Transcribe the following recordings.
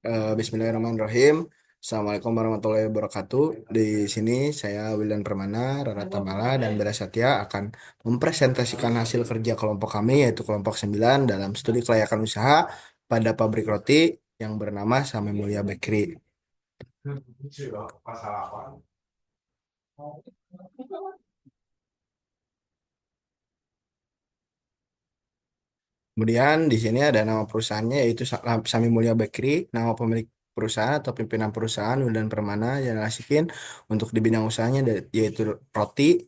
Bismillahirrahmanirrahim. Assalamualaikum warahmatullahi wabarakatuh. Di sini saya Wildan Permana, Rara Tamala, dan Bella Satya akan mempresentasikan hasil kerja kelompok kami, yaitu kelompok 9 dalam studi kelayakan usaha pada pabrik roti yang bernama Sami Mulia Bakery. Kemudian di sini ada nama perusahaannya yaitu Sami Mulia Bakery, nama pemilik perusahaan atau pimpinan perusahaan Wildan Permana yang Asikin untuk di bidang usahanya yaitu roti.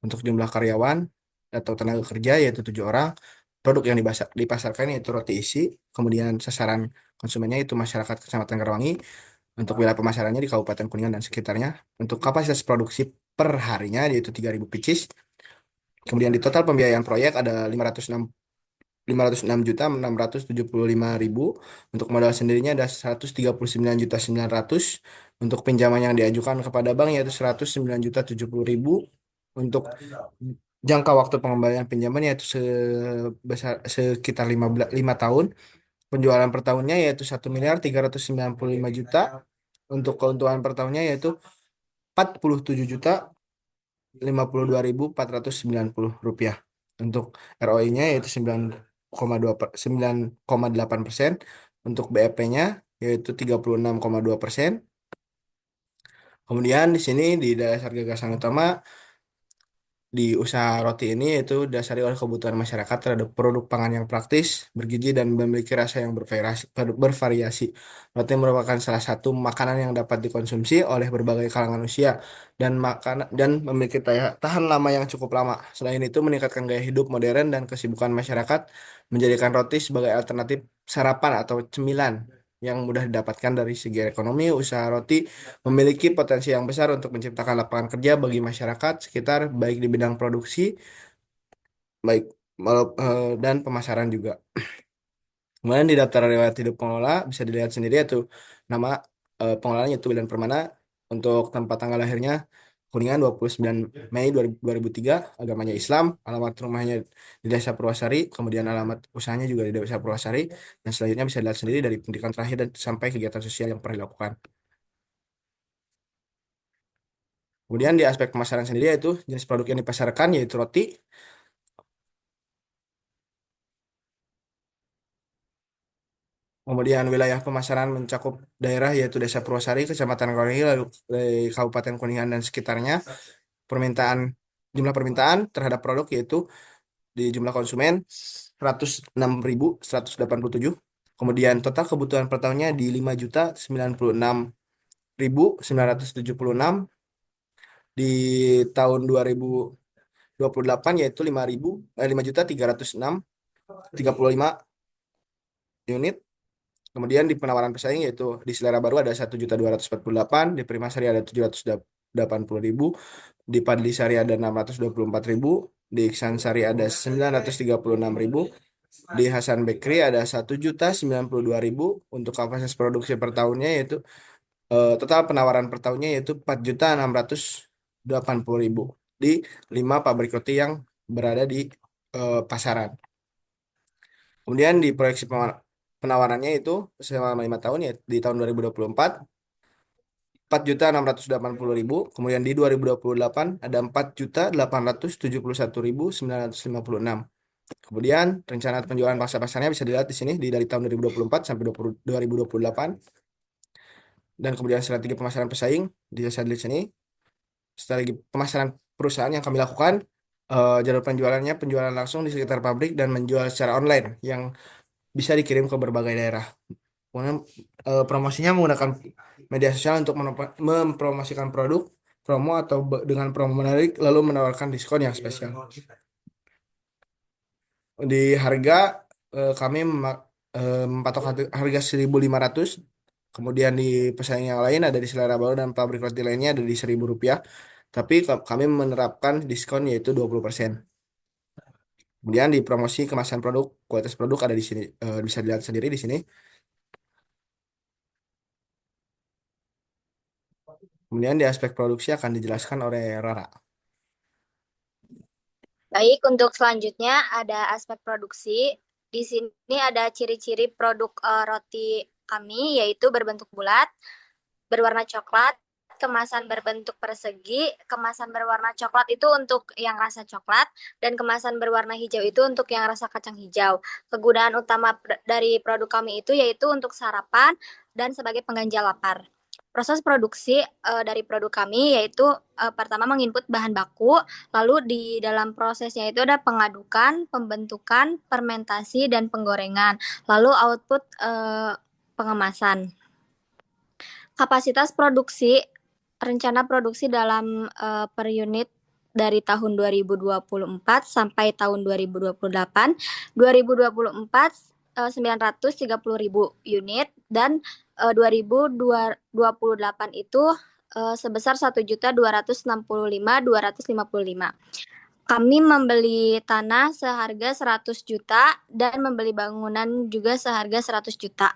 Untuk jumlah karyawan atau tenaga kerja yaitu 7 orang. Produk yang dipasarkan yaitu roti isi. Kemudian sasaran konsumennya itu masyarakat Kecamatan Karawangi. Untuk wilayah pemasarannya di Kabupaten Kuningan dan sekitarnya. Untuk kapasitas produksi per harinya yaitu 3.000 pieces. Kemudian di total pembiayaan proyek ada 506 juta 675 ribu. Untuk modal sendirinya ada 139 juta 900. Untuk pinjaman yang diajukan kepada bank yaitu 109 juta 70 ribu. Untuk jangka waktu pengembalian pinjaman yaitu sebesar sekitar 5 tahun. Penjualan per tahunnya yaitu 1.395 juta. Untuk keuntungan per tahunnya yaitu 47.052.490 rupiah. Untuk ROI-nya yaitu 9,8%. Untuk BEP-nya yaitu 36,2%. Kemudian di sini di dasar gagasan utama di usaha roti ini yaitu dasari oleh kebutuhan masyarakat terhadap produk pangan yang praktis, bergizi dan memiliki rasa yang bervariasi. Roti merupakan salah satu makanan yang dapat dikonsumsi oleh berbagai kalangan usia dan memiliki tahan lama yang cukup lama. Selain itu meningkatkan gaya hidup modern dan kesibukan masyarakat menjadikan roti sebagai alternatif sarapan atau cemilan yang mudah didapatkan. Dari segi ekonomi. Usaha roti memiliki potensi yang besar untuk menciptakan lapangan kerja bagi masyarakat sekitar, baik di bidang produksi, baik dan pemasaran juga. Kemudian di daftar riwayat hidup pengelola bisa dilihat sendiri yaitu nama pengelolanya itu Wildan Permana. Untuk tempat tanggal lahirnya Kuningan 29 Mei 2003, agamanya Islam, alamat rumahnya di Desa Purwasari, kemudian alamat usahanya juga di Desa Purwasari, dan selanjutnya bisa dilihat sendiri dari pendidikan terakhir dan sampai kegiatan sosial yang pernah dilakukan. Kemudian di aspek pemasaran sendiri yaitu jenis produk yang dipasarkan yaitu roti. Kemudian wilayah pemasaran mencakup daerah yaitu Desa Purwasari, Kecamatan Karangi, lalu Kabupaten Kuningan dan sekitarnya. Permintaan Jumlah permintaan terhadap produk yaitu di jumlah konsumen 106.187. Kemudian total kebutuhan per tahunnya di 5.096.976. Di tahun 2028 yaitu 5.336.35 unit. Kemudian di penawaran pesaing yaitu di Selera Baru ada 1.248, di Primasari ada 780.000, di Padli Sari ada 624.000, di Iksan Sari ada 936.000, di Hasan Bakery ada 1.092.000. Untuk kapasitas produksi per tahunnya yaitu total penawaran per tahunnya yaitu 4.680.000 di 5 pabrik roti yang berada di pasaran. Kemudian di proyeksi penawarannya itu selama 5 tahun ya di tahun 2024 4.680.000. Kemudian di 2028 ada 4.871.956. Kemudian rencana penjualan pangsa pasarnya bisa dilihat di sini dari tahun 2024 sampai 2028. Dan kemudian strategi pemasaran pesaing bisa dilihat di sini. Strategi pemasaran perusahaan yang kami lakukan, jalur penjualannya penjualan langsung di sekitar pabrik dan menjual secara online yang bisa dikirim ke berbagai daerah. Kemudian promosinya menggunakan media sosial untuk mempromosikan produk, promo atau dengan promo menarik lalu menawarkan diskon yang spesial. Di harga kami mematok harga 1.500. Kemudian di pesaing yang lain ada di Selera Baru dan pabrik roti lainnya ada di Rp1.000. Tapi kami menerapkan diskon yaitu 20%. Kemudian di promosi kemasan produk, kualitas produk ada di sini, bisa dilihat sendiri di sini. Kemudian di aspek produksi akan dijelaskan oleh Rara. Baik, untuk selanjutnya ada aspek produksi. Di sini ada ciri-ciri produk roti kami yaitu berbentuk bulat, berwarna coklat, kemasan berbentuk persegi, kemasan berwarna coklat itu untuk yang rasa coklat, dan kemasan berwarna hijau itu untuk yang rasa kacang hijau. Kegunaan utama dari produk kami itu yaitu untuk sarapan dan sebagai pengganjal lapar. Proses produksi dari produk kami yaitu pertama menginput bahan baku, lalu di dalam prosesnya itu ada pengadukan, pembentukan, fermentasi, dan penggorengan. Lalu output pengemasan. Kapasitas produksi, rencana produksi dalam per unit dari tahun 2024 sampai tahun 2028. 2024 930.000 unit dan 2028 itu sebesar 1.265.255. Kami membeli tanah seharga 100 juta dan membeli bangunan juga seharga 100 juta.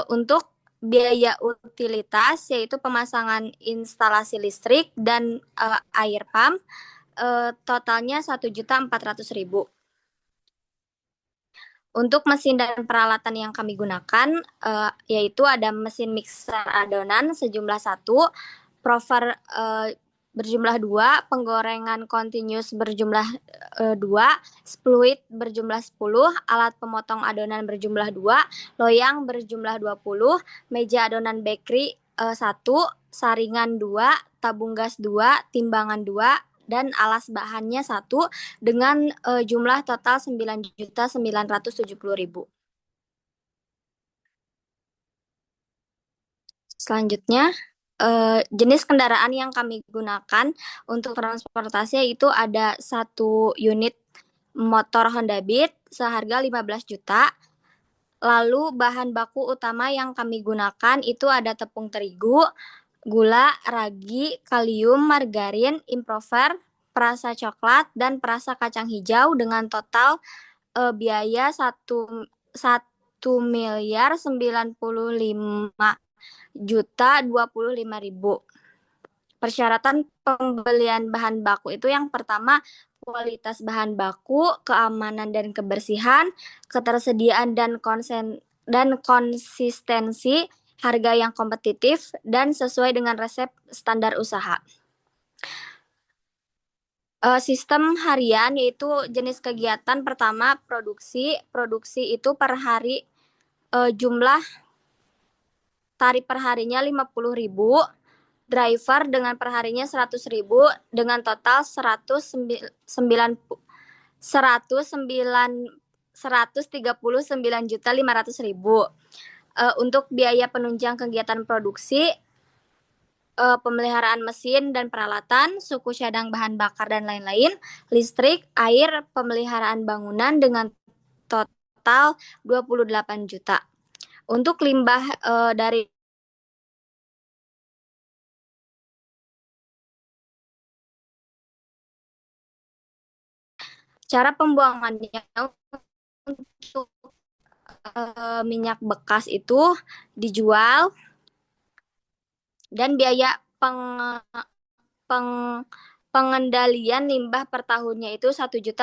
Untuk biaya utilitas yaitu pemasangan instalasi listrik dan air pump totalnya 1.400.000. Untuk mesin dan peralatan yang kami gunakan yaitu ada mesin mixer adonan sejumlah 1, prover berjumlah 2, penggorengan continuous berjumlah 2, spluit berjumlah 10, alat pemotong adonan berjumlah 2, loyang berjumlah 20, meja adonan bakery 1, saringan 2, tabung gas 2, timbangan 2, dan alas bahannya 1 dengan jumlah total 9.970.000. Selanjutnya, jenis kendaraan yang kami gunakan untuk transportasi itu ada 1 unit motor Honda Beat seharga 15 juta. Lalu bahan baku utama yang kami gunakan itu ada tepung terigu, gula, ragi, kalium, margarin, improver, perasa coklat, dan perasa kacang hijau dengan total biaya 1.995.025.000. Persyaratan pembelian bahan baku itu yang pertama kualitas bahan baku, keamanan dan kebersihan, ketersediaan dan konsistensi, harga yang kompetitif dan sesuai dengan resep standar usaha. Sistem harian yaitu jenis kegiatan pertama produksi itu per hari jumlah tarif per harinya 50.000, driver dengan perharinya 100.000 dengan total 139.500.000. Untuk biaya penunjang kegiatan produksi, pemeliharaan mesin dan peralatan, suku cadang bahan bakar dan lain-lain, listrik, air, pemeliharaan bangunan dengan total 28 juta. Untuk limbah dari cara pembuangannya untuk minyak bekas itu dijual dan biaya pengendalian limbah per tahunnya itu 1.500.000.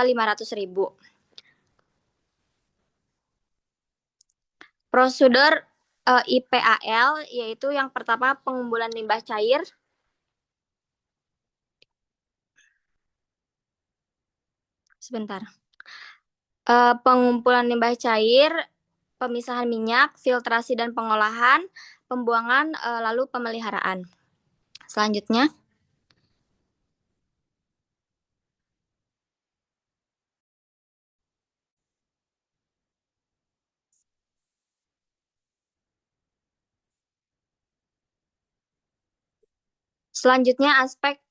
Prosedur IPAL yaitu yang pertama pengumpulan limbah cair. Sebentar. Pengumpulan limbah cair, pemisahan minyak, filtrasi dan pengolahan, pembuangan, lalu pemeliharaan. Selanjutnya, aspek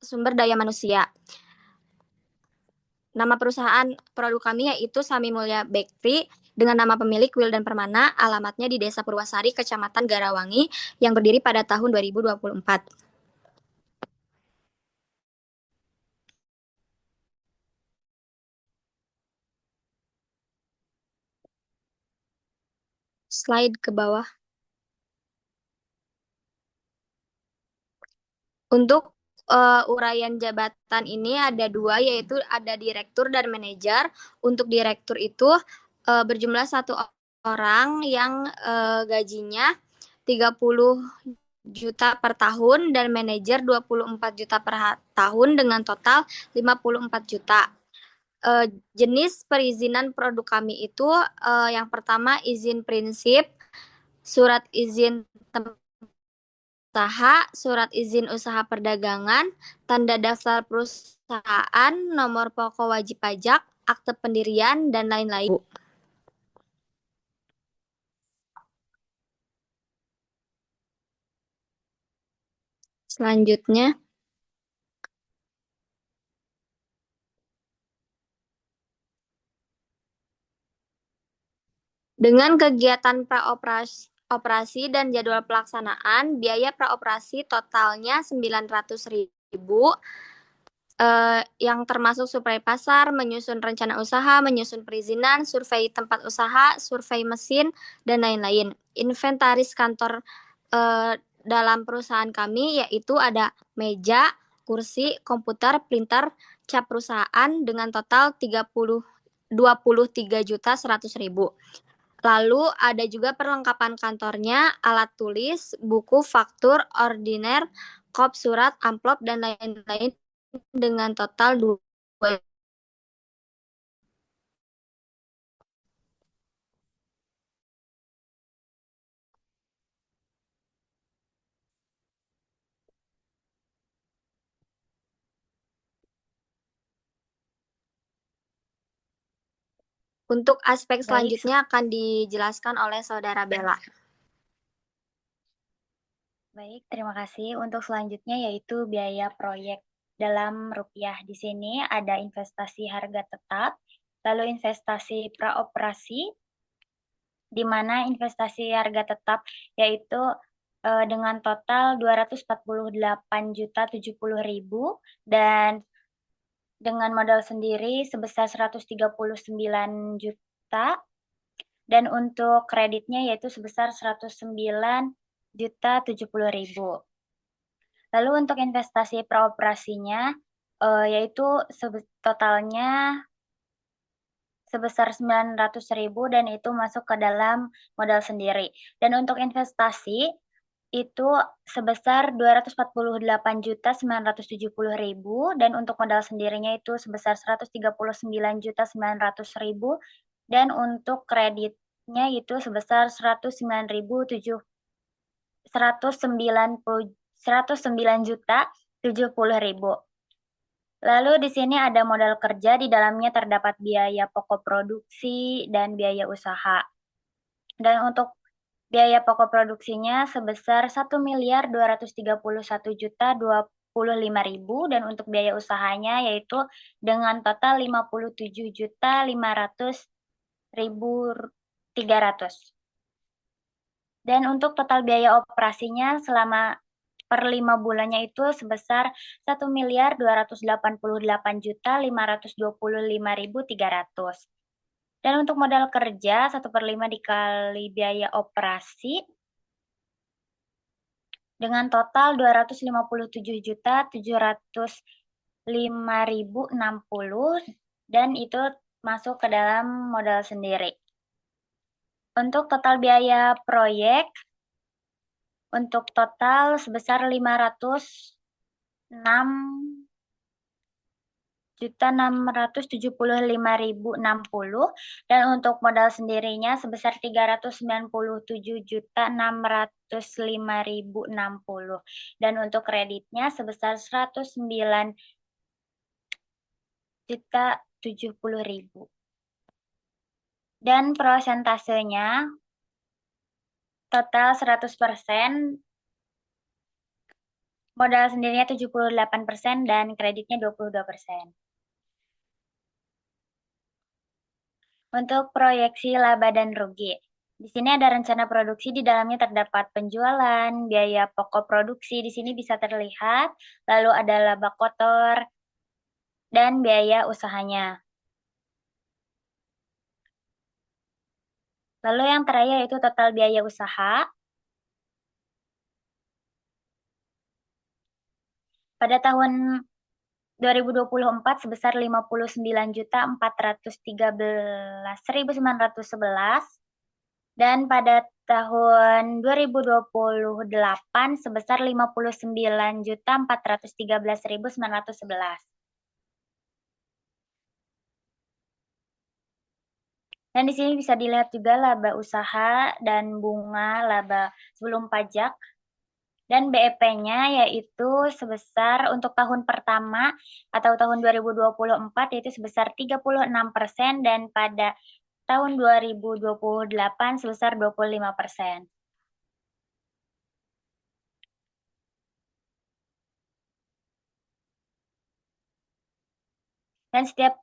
sumber daya manusia. Nama perusahaan produk kami yaitu Sami Mulya Bakery dengan nama pemilik Wildan Permana, alamatnya di Desa Purwasari, Kecamatan Garawangi, yang berdiri pada tahun 2024. Slide ke bawah. Untuk uraian jabatan ini ada 2, yaitu ada direktur dan manajer. Untuk direktur itu berjumlah 1 orang yang gajinya 30 juta per tahun dan manajer 24 juta per tahun dengan total 54 juta. Eh, Jenis perizinan produk kami itu yang pertama izin prinsip, surat izin usaha, surat izin usaha perdagangan, tanda daftar perusahaan, nomor pokok wajib pajak, akte pendirian, dan lain-lain. Selanjutnya, dengan kegiatan praoperasi dan jadwal pelaksanaan, biaya praoperasi totalnya 900.000, yang termasuk survei pasar, menyusun rencana usaha, menyusun perizinan, survei tempat usaha, survei mesin, dan lain-lain. Inventaris kantor dalam perusahaan kami yaitu ada meja, kursi, komputer, printer, cap perusahaan dengan total 23.100.000. Lalu ada juga perlengkapan kantornya, alat tulis, buku, faktur, ordiner, kop, surat, amplop, dan lain-lain dengan total 2. Untuk aspek Baik, selanjutnya akan dijelaskan oleh Saudara Bella. baik, terima kasih. Untuk selanjutnya yaitu biaya proyek dalam rupiah. Di sini ada investasi harga tetap, lalu investasi praoperasi, di mana investasi harga tetap yaitu dengan total 248.070.000 dan dengan modal sendiri sebesar 139 juta dan untuk kreditnya yaitu sebesar 109.070.000. Lalu untuk investasi praoperasinya yaitu totalnya sebesar 900.000 dan itu masuk ke dalam modal sendiri. Dan untuk investasi itu sebesar 248.970.000 dan untuk modal sendirinya itu sebesar 139.900.000 dan untuk kreditnya itu sebesar 109.070.000. Lalu di sini ada modal kerja, di dalamnya terdapat biaya pokok produksi dan biaya usaha. Dan untuk biaya pokok produksinya sebesar 1.231.025.000 dan untuk biaya usahanya yaitu dengan total 57.500.300. Dan untuk total biaya operasinya selama per 5 bulannya itu sebesar 1.288.525.300. Dan untuk modal kerja 1/5 dikali biaya operasi dengan total 257.705.060 dan itu masuk ke dalam modal sendiri. Untuk total biaya proyek untuk total sebesar 506.675.060 dan untuk modal sendirinya sebesar 397.605.060 dan untuk kreditnya sebesar 109.070.000 dan prosentasenya total 100%, modal sendirinya 78% dan kreditnya 22%. Untuk proyeksi laba dan rugi. Di sini ada rencana produksi, di dalamnya terdapat penjualan, biaya pokok produksi, di sini bisa terlihat, lalu ada laba kotor, dan biaya usahanya. Lalu yang terakhir yaitu total biaya usaha. Pada tahun 2024 sebesar 59.413.911 Dan pada tahun 2028 sebesar 59.413.911. Dan di sini bisa dilihat juga laba usaha dan bunga laba sebelum pajak. Dan BEP-nya yaitu sebesar untuk tahun pertama atau tahun 2024 yaitu sebesar 36% dan pada tahun 2028 sebesar 25%. Dan setiap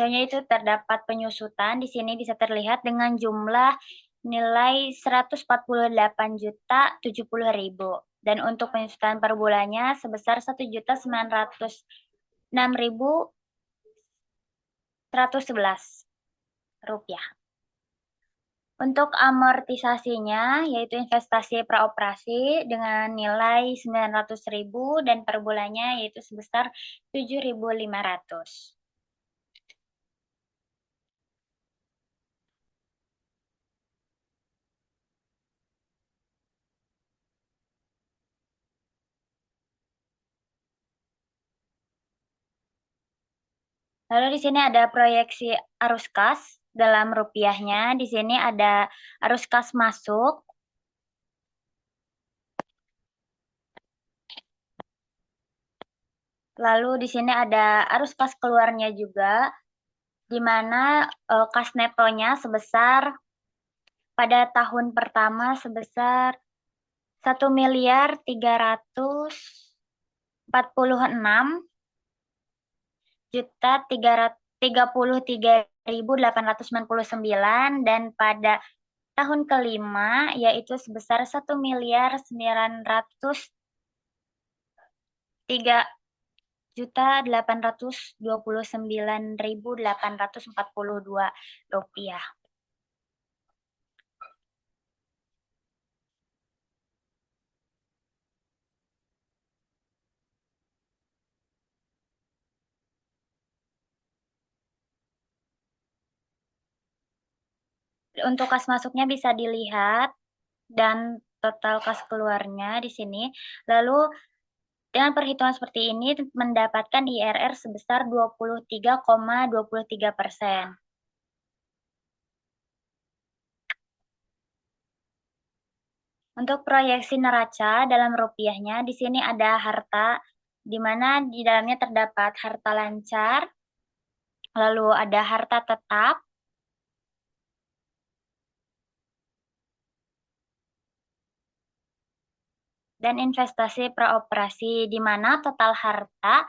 tahunnya itu terdapat penyusutan. Di sini bisa terlihat dengan jumlah nilai 148.070.000. Dan untuk penyusutan per bulannya sebesar 1.906.111 rupiah. Untuk amortisasinya, yaitu investasi praoperasi dengan nilai 900.000 dan per bulannya yaitu sebesar 7.500. Lalu di sini ada proyeksi arus kas dalam rupiahnya. Di sini ada arus kas masuk. Lalu di sini ada arus kas keluarnya juga, di mana kas netonya sebesar pada tahun pertama sebesar 1.346.333.899 dan pada tahun kelima yaitu sebesar 1.903.829.842 rupiah. Untuk kas masuknya bisa dilihat dan total kas keluarnya di sini. Lalu dengan perhitungan seperti ini mendapatkan IRR sebesar 23,23%. Untuk proyeksi neraca dalam rupiahnya, di sini ada harta, di mana di dalamnya terdapat harta lancar, lalu ada harta tetap, dan investasi praoperasi, di mana total harta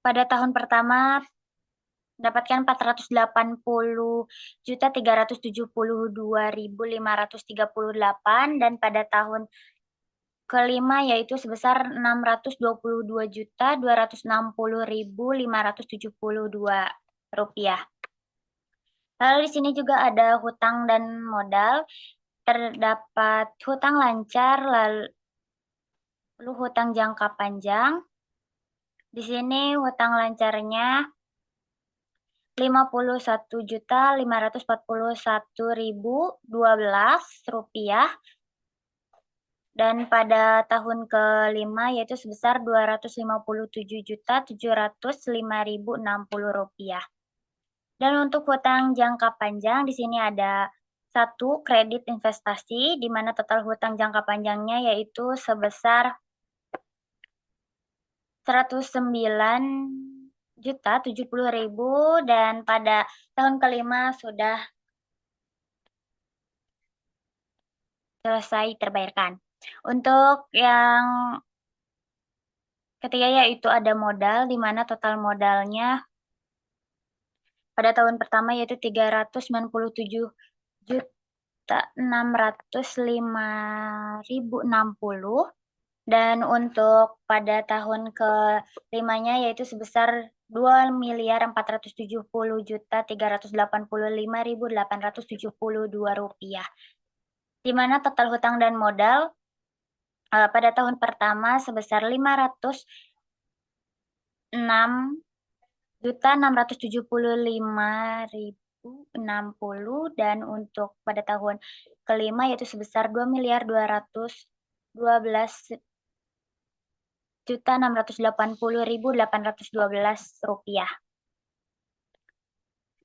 pada tahun pertama mendapatkan 480.372.538 dan pada tahun kelima yaitu sebesar 622.260.572 rupiah. Lalu di sini juga ada hutang dan modal. Terdapat hutang lancar, lalu hutang jangka panjang. Di sini hutang lancarnya 51.541.012 rupiah dan pada tahun kelima yaitu sebesar 257.705.060 rupiah. Dan untuk hutang jangka panjang di sini ada 1 kredit investasi di mana total hutang jangka panjangnya yaitu sebesar 109.070.000 dan pada tahun kelima sudah selesai terbayarkan. Untuk yang ketiga yaitu ada modal di mana total modalnya pada tahun pertama yaitu 397.605.060 dan untuk pada tahun kelimanya yaitu sebesar 2.470.385.872 rupiah. Di mana total hutang dan modal pada tahun pertama sebesar 506.675.060 dan untuk pada tahun kelima yaitu sebesar 2.212.680.812 rupiah.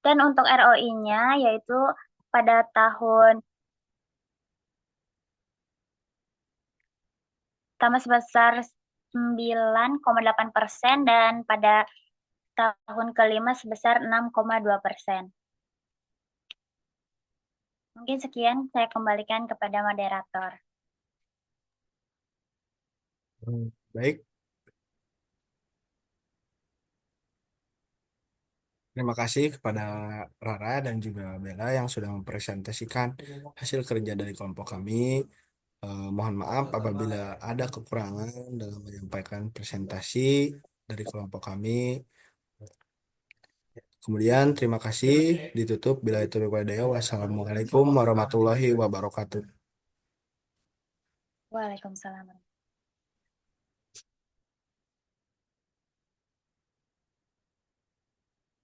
Dan untuk ROI-nya yaitu pada tahun pertama sebesar 9,8% dan pada tahun kelima sebesar 6,2%. Mungkin sekian saya kembalikan kepada moderator. Baik, terima kasih kepada Rara dan juga Bella yang sudah mempresentasikan hasil kerja dari kelompok kami. Mohon maaf apabila ada kekurangan dalam menyampaikan presentasi dari kelompok kami. Kemudian terima kasih, ditutup bila itu wabarakatuh. Wassalamualaikum warahmatullahi wabarakatuh. Waalaikumsalam.